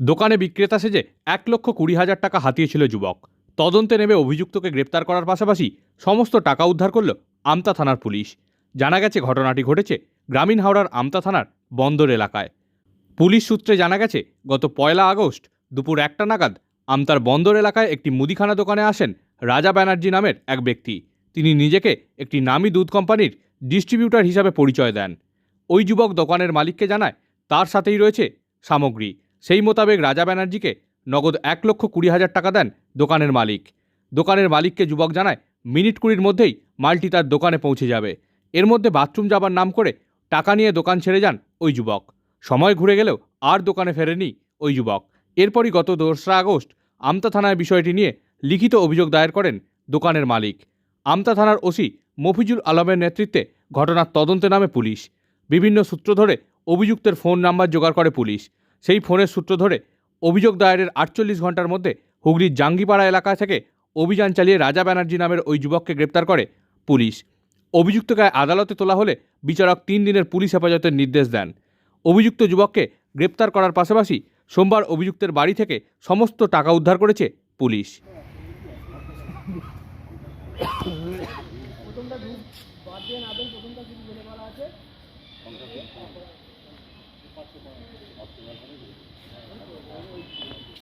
দোকানে বিক্রেতা সেজে 1,20,000 টাকা হাতিয়েছিল যুবক। তদন্তে নেমে অভিযুক্তকে গ্রেপ্তার করার পাশাপাশি সমস্ত টাকা উদ্ধার করল আমতা থানার পুলিশ। জানা গেছে ঘটনাটি ঘটেছে গ্রামীণ হাওড়ার আমতা থানার বন্দর এলাকায়। পুলিশ সূত্রে জানা গেছে গত 1 আগস্ট দুপুর 1টা নাগাদ আমতার বন্দর এলাকায় একটি মুদিখানা দোকানে আসেন রাজা ব্যানার্জি নামের এক ব্যক্তি। তিনি নিজেকে একটি নামী দুধ কোম্পানির ডিস্ট্রিবিউটর হিসাবে পরিচয় দেন। ওই যুবক দোকানের মালিককে জানায় তার সাথেই রয়েছে সামগ্রী। সেই মোতাবেক রাজা ব্যানার্জিকে নগদ 1,20,000 টাকা দেন দোকানের মালিক। দোকানের মালিককে যুবক জানায় মিনিট 20-র মধ্যেই মালটি তার দোকানে পৌঁছে যাবে। এর মধ্যে বাথরুম যাবার নাম করে টাকা নিয়ে দোকান ছেড়ে যান ওই যুবক। সময় ঘুরে গেলেও আর দোকানে ফেরেনি ওই যুবক। এরপরই গত 2রা আগস্ট আমতা থানায় বিষয়টি নিয়ে লিখিত অভিযোগ দায়ের করেন দোকানের মালিক। আমতা থানার ওসি মফিজুল আলমের নেতৃত্বে ঘটনার তদন্তে নামে পুলিশ। বিভিন্ন সূত্র ধরে অভিযুক্তের ফোন নাম্বার জোগাড় করে পুলিশ। সেই ফোনের সূত্র ধরে অভিযোগ দায়েরের 48 ঘন্টার মধ্যে হুগলির জাঙ্গিপাড়া এলাকা থেকে অভিযান চালিয়ে রাজা ব্যানার্জি নামের ওই যুবককে গ্রেপ্তার করে পুলিশ। অভিযুক্তকে আদালতে তোলা হলে বিচারক 3 দিনের পুলিশ হেফাজতের নির্দেশ দেন। অভিযুক্ত যুবককে গ্রেপ্তার করার পাশাপাশি সোমবার অভিযুক্তের বাড়ি থেকে সমস্ত টাকা উদ্ধার করেছে পুলিশ।